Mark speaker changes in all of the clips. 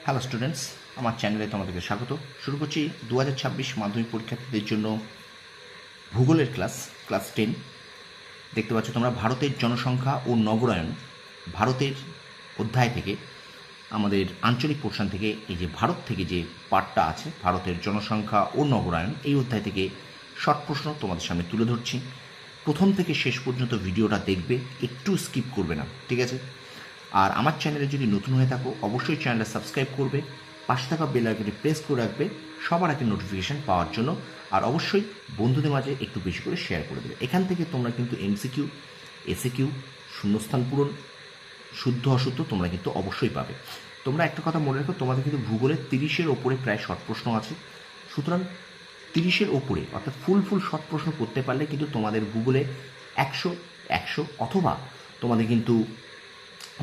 Speaker 1: Hello students, আমার চ্যানেলে তোমাদেরকে স্বাগত। শুরু করছি 2026 মাধ্যমিক পরীক্ষার্থীদের জন্য ভূগোলের ক্লাস 10। দেখতে পাচ্ছ তোমরা ভারতের জনসংখ্যা ও নগরায়ন ভারতের অধ্যায় থেকে, আমাদের আঞ্চলিক পোর্শন থেকে এই যে ভারত থেকে যে পার্টটা আছে ভারতের জনসংখ্যা ও নগরায়ন, এই অধ্যায় থেকে শর্ট প্রশ্ন তোমাদের সামনে তুলে ধরছি। প্রথম থেকে শেষ পর্যন্ত ভিডিওটা দেখবে, একটু স্কিপ করবে না, ঠিক আছে? আর আমার চ্যানেলে যদি নতুন হয়ে থাকো অবশ্যই চ্যানেলটা সাবস্ক্রাইব করবে, পাশে থাকা বেল আইকনটি প্রেস করে রাখবে সবার আগে নোটিফিকেশান পাওয়ার জন্য। আর অবশ্যই বন্ধুদের মাঝে একটু বেশি করে শেয়ার করে দেবে। এখান থেকে তোমরা কিন্তু এমসিকিউ, এসএকিউ, শূন্যস্থান পূরণ, শুদ্ধ অশুদ্ধ তোমরা কিন্তু অবশ্যই পাবে। তোমরা একটা কথা মনে রাখো, তোমাদের কিন্তু ভূগোলে 30-এর ওপরে প্রায় শর্ট প্রশ্ন আছে। সুতরাং 30-এর ওপরে অর্থাৎ ফুল শর্ট প্রশ্ন করতে পারলে কিন্তু তোমাদের ভূগোলে 100 অথবা তোমাদের কিন্তু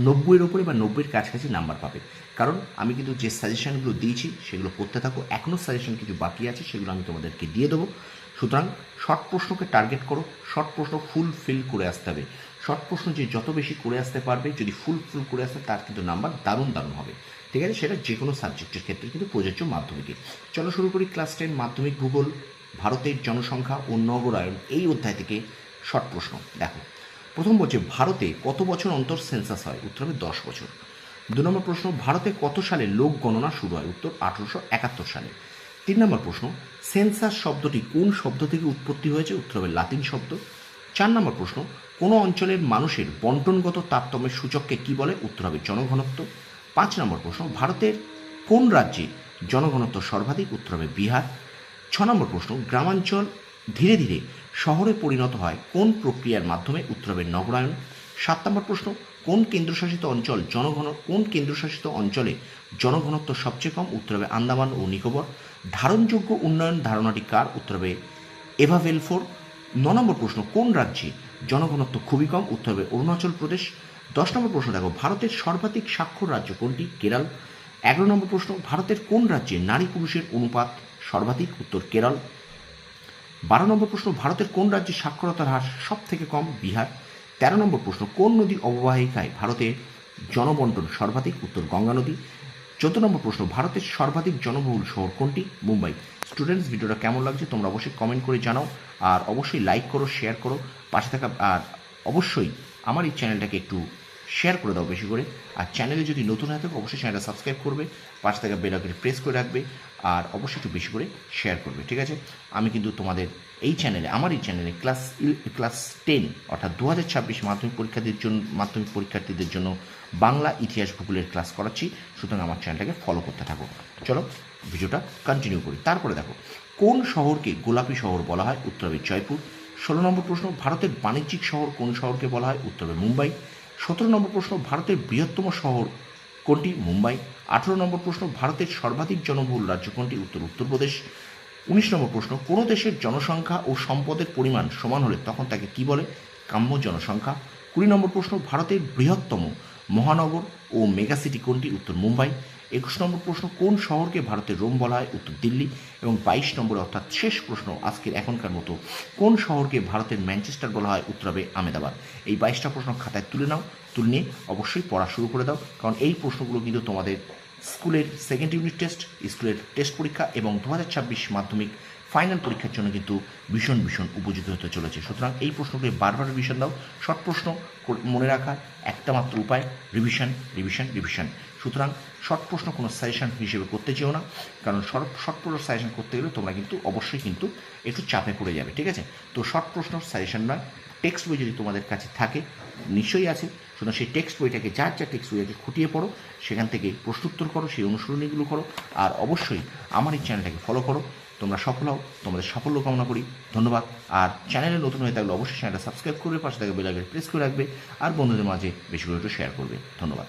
Speaker 1: 90-এর ওপরে বা 90-এর কাছাকাছি নাম্বার পাবে। কারণ আমি কিন্তু যে সাজেশানগুলো দিয়েছি সেগুলো করতে থাকো, এখনও সাজেশন কিছু বাকি আছে, সেগুলো আমি তোমাদেরকে দিয়ে দেবো। সুতরাং শর্ট প্রশ্নকে টার্গেট করো, শর্ট প্রশ্ন ফুলফিল করে আসতে হবে। শর্ট প্রশ্ন যে যত বেশি করে আসতে পারবে, যদি ফুলফিল করে আসতে, তার কিন্তু নাম্বার দারুণ হবে, ঠিক আছে? সেটা যে কোনো সাবজেক্টের ক্ষেত্রে কিন্তু প্রযোজ্য মাধ্যমিকে। চলো শুরু করি ক্লাস 10 মাধ্যমিক ভূগোল, ভারতের জনসংখ্যা ও নগরায়ন, এই অধ্যায় থেকে শর্ট প্রশ্ন। দেখো, প্রথম বলছে ভারতে কত বছর অন্তর সেন্সাস হয়? উত্তর হবে 10 বছর। 2 নম্বর প্রশ্ন, ভারতে কত সালে লোক গণনা শুরু হয়? উত্তর 1871 সালে। 3 নম্বর প্রশ্ন, সেন্সাস শব্দটি কোন শব্দ থেকে উৎপত্তি হয়েছে? উত্তর হবে লাতিন শব্দ। 4 নম্বর প্রশ্ন, কোনো অঞ্চলের মানুষের বন্টনগত তারতম্যের সূচককে কী বলে? উত্তর হবে জনঘনত্ব। 5 নম্বর প্রশ্ন, ভারতের কোন রাজ্যে জনঘনত্ব সর্বাধিক? উত্তর হবে বিহার। 6 নম্বর প্রশ্ন, গ্রামাঞ্চল ধীরে ধীরে শহরে পরিণত হয় কোন প্রক্রিয়ার মাধ্যমে? উত্তর হবে নগরায়ন। 7 নম্বর প্রশ্ন, কোন কেন্দ্রশাসিত অঞ্চলে জনঘনত্ব সবচেয়ে কম? উত্তর হবে আন্দামান ও নিকোবর। ধারণযোগ্য উন্নয়ন ধারণাটি কার? উত্তর হবে এভা ভেলফোর। 9 নম্বর প্রশ্ন, কোন রাজ্যে জনঘনত্ব খুবই কম? উত্তর হবে অরুণাচল প্রদেশ। 10 নম্বর প্রশ্ন দেখো, ভারতের সর্বাধিক স্বাক্ষর রাজ্য কোনটি? কেরল। 11 নম্বর প্রশ্ন, ভারতের কোন রাজ্যে নারী পুরুষের অনুপাত সর্বাধিক? উত্তর কেরল। 12 নম্বর প্রশ্ন, ভারতের কোন রাজ্যে সাক্ষরতার হার সব থেকে কম? বিহার। 13 নম্বর প্রশ্ন, কোন নদী অববাহিকায় ভারতের জনবন্টন সর্বাধিক? উত্তর গঙ্গা নদী। 14 নম্বর প্রশ্ন, ভারতের সর্বাধিক জনবহুল শহর কোনটি? মুম্বাই। স্টুডেন্টস, ভিডিওটা কেমন লাগছে তোমরা অবশ্যই কমেন্ট করে জানাও, আর অবশ্যই লাইক করো, শেয়ার করো, পাশে থাকা, আর অবশ্যই আমার এই চ্যানেলটাকে একটু শেয়ার করে দাও বেশি করে। আর চ্যানেলে যদি নতুন হয়ে থাকে অবশ্যই চ্যানেলটা সাবস্ক্রাইব করবে, পাশে থাকা বেল আইকনটি প্রেস করে রাখবে, আর অবশ্যই একটু বেশি করে শেয়ার করবে, ঠিক আছে? আমি কিন্তু তোমাদের এই চ্যানেলে, আমার এই চ্যানেলে ক্লাস 10 অর্থাৎ 2026 মাধ্যমিক পরীক্ষার্থীদের জন্য বাংলা, ইতিহাস, ভূগোলের ক্লাস করাচ্ছি। সুতরাং আমার চ্যানেলটাকে ফলো করতে থাকো। চলো ভিডিওটা কন্টিনিউ করি। তারপরে দেখো, কোন শহরকে গোলাপি শহর বলা হয়? উত্তর হবে জয়পুর। 16 নম্বর প্রশ্ন, ভারতের বাণিজ্যিক শহর কোন শহরকে বলা হয়? উত্তর হবে মুম্বাই। 17 নম্বর প্রশ্ন, ভারতের বৃহত্তম শহর কোনটি? মুম্বাই। 18 নম্বর প্রশ্ন, ভারতের সর্বাধিক জনবহুল রাজ্য কোনটি? উত্তরপ্রদেশ। 19 নম্বর প্রশ্ন, কোনো দেশের জনসংখ্যা ও সম্পদের পরিমাণ সমান হলে তখন তাকে কি বলে? কাম্য জনসংখ্যা। 20 নম্বর প্রশ্ন, ভারতের বৃহত্তম মহানগর ও মেগাসিটি কোনটি? উত্তর মুম্বাই। 21 নম্বর প্রশ্ন, কোন শহরকে ভারতের রোম বলা হয়? উত্তর দিল্লি। এবং 22 নম্বর অর্থাৎ শেষ প্রশ্ন আজকের এখনকার মতো, কোন শহরকে ভারতের ম্যানচেস্টার বলা হয়? উত্তর হবে আহমেদাবাদ। এই 22টা প্রশ্ন খাতায় তুলে নিয়ে অবশ্যই পড়া শুরু করে দাও, কারণ এই প্রশ্নগুলো কিন্তু তোমাদের স্কুলের সেকেন্ড ইউনিট টেস্ট, স্কুলের টেস্ট পরীক্ষা এবং 2026 মাধ্যমিক ফাইনাল পরীক্ষার জন্য কিন্তু ভীষণ উপযোগী হতে চলেছে। সুতরাং এই প্রশ্নগুলি বারবার রিভিশন দাও। শর্ট প্রশ্ন মনে রাখার একটা মাত্র উপায় রিভিশন। সুতরাং শর্ট প্রশ্ন কোনো সাজেশন হিসেবে করতে চেও না, কারণ শর্ট প্রশ্ন সাজেশন করতে গেলে তোমরা কিন্তু অবশ্যই কিন্তু একটু চাপে পড়ে যাবে, ঠিক আছে? তো শর্ট প্রশ্ন সাজেশন নয়, টেক্সট বই যদি তোমাদের কাছে থাকে, নিশ্চয়ই আছে, সুতরাং সেই টেক্সট বইটাকে, যার টেক্সট বইটাকে খুঁটিয়ে পড়ো, সেখান থেকে প্রশ্নোত্তর করো, সেই অনুসরণীগুলো করো, আর অবশ্যই আমার এই চ্যানেলটাকে ফলো করো। তোমরা সফল হও, তোমাদের সাফল্য কামনা করি। ধন্যবাদ। আর চ্যানেলে নতুন হয়ে থাকলে অবশ্যই চ্যানেলটা সাবস্ক্রাইব করবে, পাশে থাকা বেল আইকন প্রেস করে রাখবে, আর বন্ধুদের মাঝে বেশি করে একটু শেয়ার করবে। ধন্যবাদ।